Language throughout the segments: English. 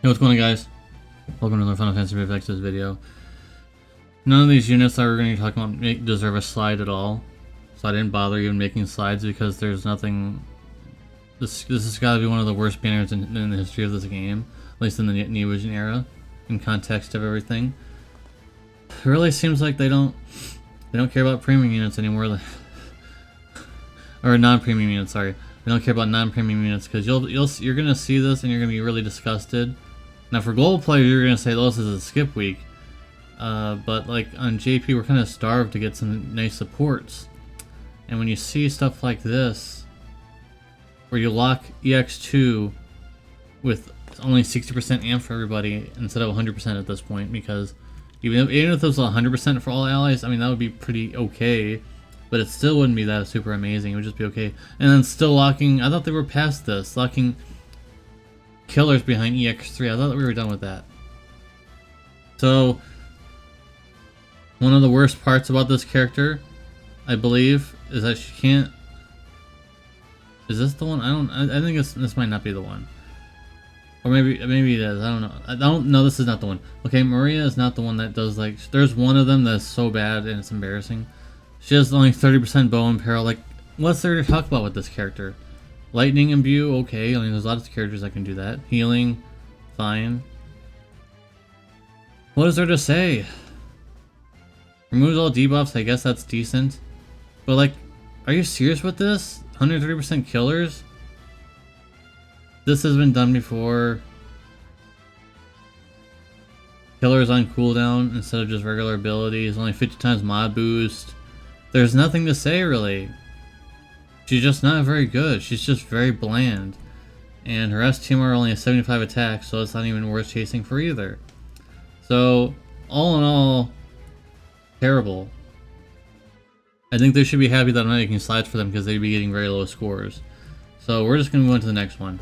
Hey, what's going on, guys? Welcome to another Final Fantasy Reflexes video. None of these units that we're going to be talking about deserve a slide at all, so I didn't bother even making slides because there's nothing. This has got to be one of the worst banners in the history of this game, at least in the New Vision era, in context of everything. It really seems like they don't care about premium units anymore, or non-premium units. Sorry, they don't care about non-premium units because you're gonna see this and you're gonna be really disgusted. Now for gold players, you're gonna say, "Oh, this is a skip week," but like on JP, we're kind of starved to get some nice supports. And when you see stuff like this, where you lock EX2 with only 60% amp for everybody instead of 100% at this point, because even if it was 100% for all allies, I mean that would be pretty okay, but it still wouldn't be that super amazing. It would just be okay. And then still locking, I thought they were past this, locking killers behind EX3. I thought that we were done with that. So one of the worst parts about this character, I believe, is that she can't. Is this the one? I think this might not be the one. Or maybe it is. I don't know. I don't know. This is not the one. Okay, Maria is not the one that does like. There's one of them that's so bad and it's embarrassing. She has only 30% bow and peril. Like, what's there to talk about with this character? Lightning imbue, okay. I mean, there's lots of characters that can do that. Healing, fine. What is there to say? Removes all debuffs. I guess that's decent. But like, are you serious with this? 130% killers? This has been done before. Killers on cooldown instead of just regular abilities. Only 50 times mod boost. There's nothing to say really. She's just not very good. She's just very bland. And her STMR only has 75 attacks, so it's not even worth chasing for either. So, all in all, terrible. I think they should be happy that I'm not making slides for them because they'd be getting very low scores. So we're just going to go into the next one.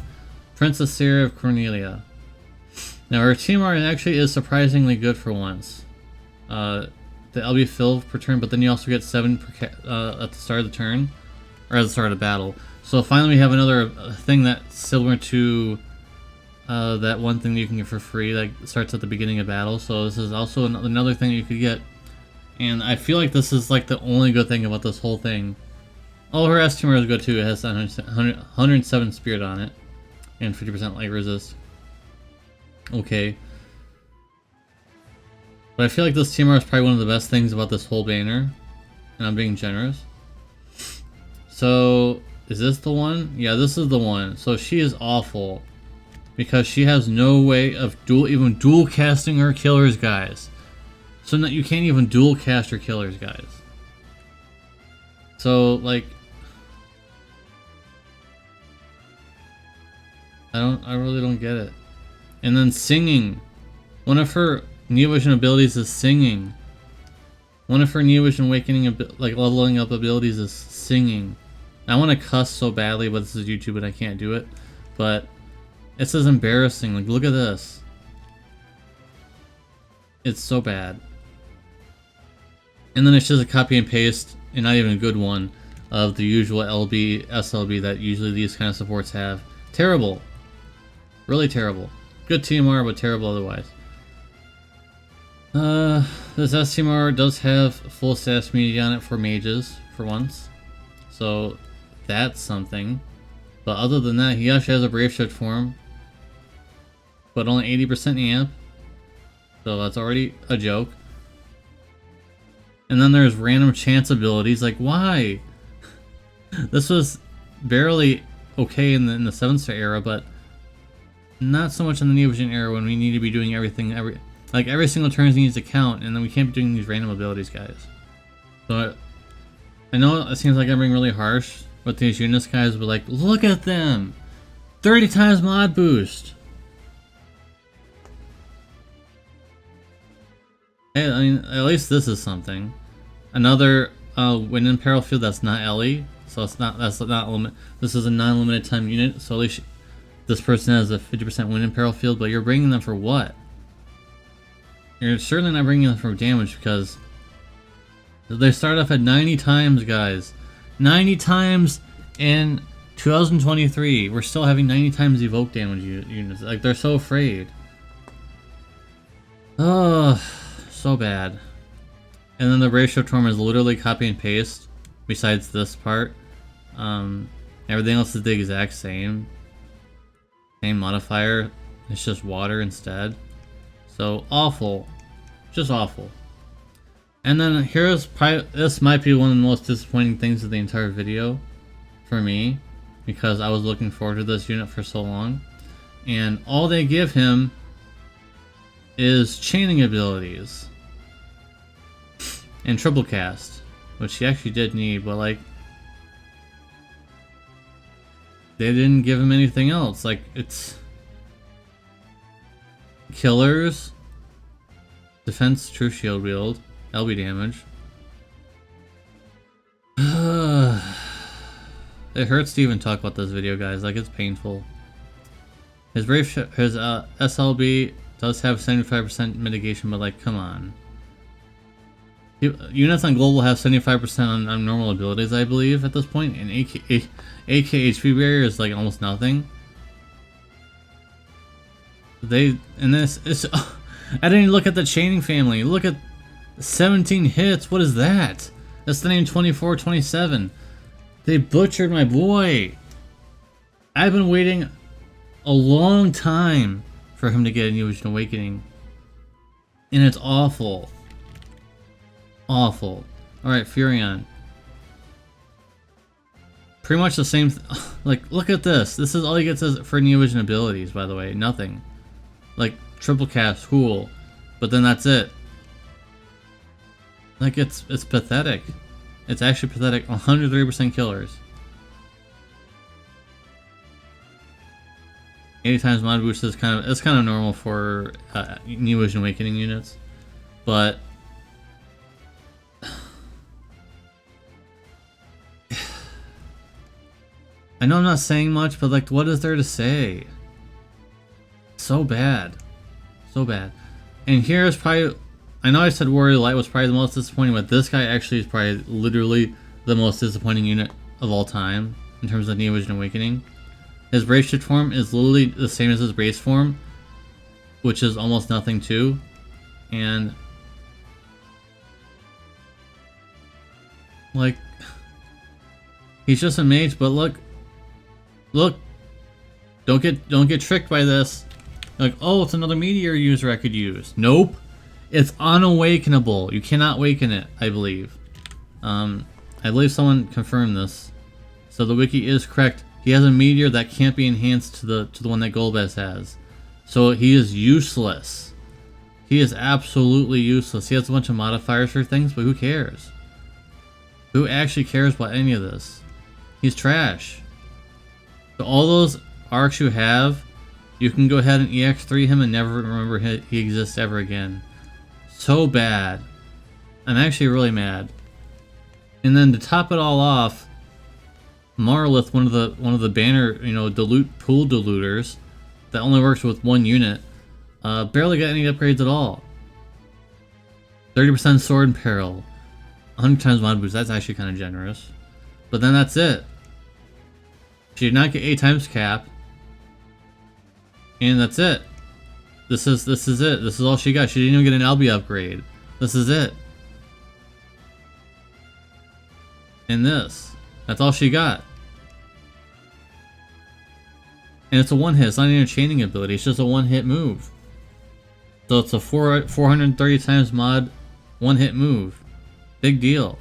Princess Sarah of Cornelia. Now her TMR actually is surprisingly good for once. The LB fill per turn, but then you also get 7 per at the start of the turn, or at the start of the battle. So finally we have another thing that's similar to that one thing that you can get for free that starts at the beginning of battle. So this is also another thing that you could get. And I feel like this is like the only good thing about this whole thing. Oh, her STMR is good too. It has 107 spirit on it. And 50% light resist. Okay. But I feel like this TMR is probably one of the best things about this whole banner. And I'm being generous. So, is this the one? Yeah, this is the one. So she is awful. Because she has no way of even dual casting her killers, guys. So you can't even dual cast your killers, guys. So like, I really don't get it. And then singing. One of her Neo Vision abilities is singing. One of her Neo Vision awakening, like leveling up abilities, is singing. I want to cuss so badly, but this is YouTube and I can't do it. But this is embarrassing. Like, look at this. It's so bad. And then it's just a copy and paste, and not even a good one, of the usual LB, SLB that usually these kind of supports have. Terrible. Really terrible. Good TMR, but terrible otherwise. This STMR does have full status immunity on it for mages, for once. So, that's something. But other than that, he actually has a Brave Shift form. But only 80% amp. So that's already a joke. And then there's random chance abilities. Like, why? This was barely okay in the 7-star era, but not so much in the Neo Vision era when we need to be doing everything. Every single turn needs to count, and then we can't be doing these random abilities, guys. So I know it seems like I'm being really harsh with these units, guys, but like, look at them! 30 times mod boost! Hey, I mean, at least this is something. Another wind and peril field that's not Ellie, so that's not limit. This is a non-limited time unit, so at least this person has a 50% wind and peril field. But you're bringing them for what? You're certainly not bringing them for damage because they start off at 90 times, guys. 90 times in 2023. We're still having 90 times evoke damage units. Like, they're so afraid. Oh, so bad. And then the ratio term is literally copy and paste, besides this part. Everything else is the exact same. Same modifier, it's just water instead. So awful. Just awful. And then here's probably, this might be one of the most disappointing things of the entire video for me, because I was looking forward to this unit for so long. And all they give him is chaining abilities and triple cast, which he actually did need, but like they didn't give him anything else. Like, it's killers, defense, true shield wield, LB damage. It hurts to even talk about this video, guys. Like, it's painful. His SLB does have 75% mitigation, but like, come on. Units on global have 75% on normal abilities, I believe, at this point, and AK HP barrier is like almost nothing. I didn't even look at the chaining family. Look at 17 hits. What is that? That's the name 24-27. They butchered my boy. I've been waiting a long time for him to get a New Vision Awakening, and it's awful. Awful. Alright, Furion. Pretty much the same. Like, look at this. This is all he gets for Neo Vision abilities, by the way. Nothing. Like, triple cast, cool. But then that's it. Like, it's pathetic. It's actually pathetic. 103% killers. 80 times mod boost is kind of normal for Neo Vision Awakening units, but I know I'm not saying much, but like, what is there to say? So bad. So bad. And here's probably, I know I said Warrior Light was probably the most disappointing, but this guy actually is probably literally the most disappointing unit of all time in terms of Neo Vision Awakening. His race shift form is literally the same as his base form, which is almost nothing too. And like, he's just a mage, but look, don't get tricked by this. Like, oh, it's another meteor user I could use. Nope, it's unawakenable. You cannot awaken it, I believe. I believe someone confirmed this, so the wiki is correct. He has a meteor that can't be enhanced to the one that Golbez has, so he is useless. He is absolutely useless. He has a bunch of modifiers for things, but who cares? Who actually cares about any of this? He's trash. So all those arcs you have, you can go ahead and EX3 him and never remember he exists ever again. So bad. I'm actually really mad. And then to top it all off, Marlith, one of the banner, pool diluters that only works with one unit, barely got any upgrades at all. 30% sword and peril, 100 times mod boost. That's actually kind of generous, but then that's it. She did not get 8 times cap, and that's it. This is it. This is all she got. She didn't even get an LB upgrade. This is it. And that's all she got. And it's a one hit. It's not even a chaining ability. It's just a one hit move. So it's a 430 times mod, one hit move. Big deal.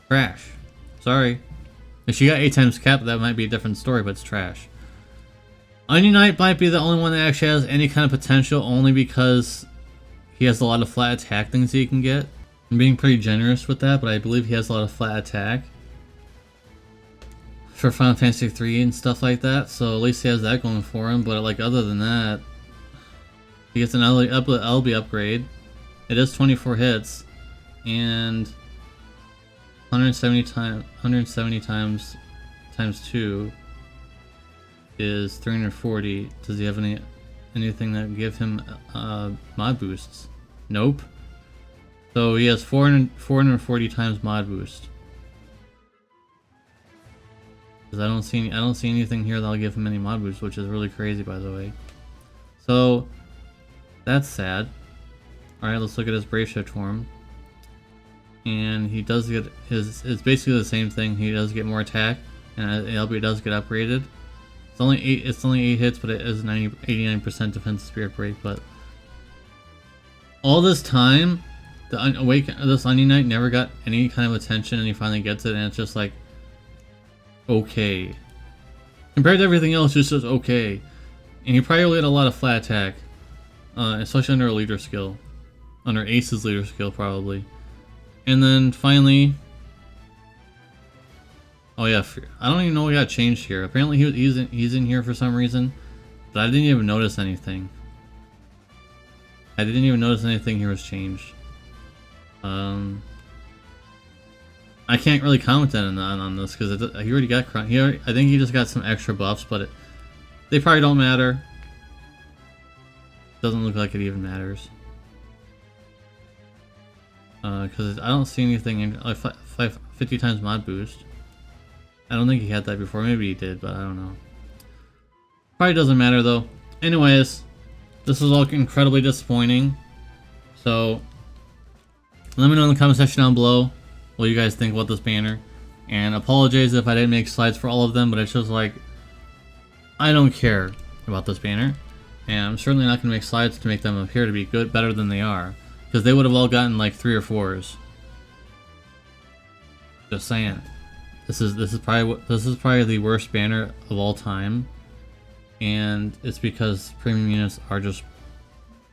Trash. Sorry. If she got 8 times cap, that might be a different story, but it's trash. Onion Knight might be the only one that actually has any kind of potential, only because he has a lot of flat attack things that he can get. I'm being pretty generous with that, but I believe he has a lot of flat attack for Final Fantasy 3 and stuff like that, so at least he has that going for him. But like, other than that, he gets an LB upgrade. It is 24 hits, and 170 times times 2 is 340. Does he have anything that give him mod boosts? Nope. So he has 440 times mod boost. Because I don't see anything here that'll give him any mod boost, which is really crazy, by the way. So That's sad. Alright, let's look at his brave shift form. And he does get his, it's basically the same thing. He does get more attack, and LB does get upgraded. It's only 8 hits, but it is 89% defense spirit break. But all this time, this Onion Knight never got any kind of attention, and he finally gets it, and it's just like, okay. Compared to everything else, it's just okay. And he probably will get a lot of flat attack, especially under a leader skill, under Ace's leader skill probably. And then finally, oh yeah, I don't even know what got changed here. Apparently he's in here for some reason, but I didn't even notice anything. I didn't even notice anything here was changed. I can't really comment on this because he already got I think he just got some extra buffs, but they probably don't matter. Doesn't look like it even matters. Because I don't see anything in like 50 times mod boost. I don't think he had that before. Maybe he did, but I don't know. Probably doesn't matter though. Anyways, this was all incredibly disappointing. So let me know in the comment section down below what you guys think about this banner. And apologize if I didn't make slides for all of them, but it's just like, I don't care about this banner. And I'm certainly not going to make slides to make them appear to be better than they are. Because they would have all gotten like 3 or 4s. Just saying. This is probably the worst banner of all time. And it's because premium units are just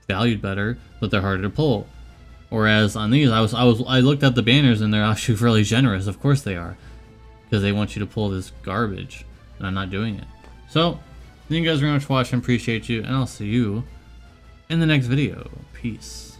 valued better, but they're harder to pull. Whereas on these, I looked at the banners and they're actually really generous. Of course they are, because they want you to pull this garbage, and I'm not doing it. So, thank you guys very much for watching. Appreciate you, and I'll see you in the next video. Peace.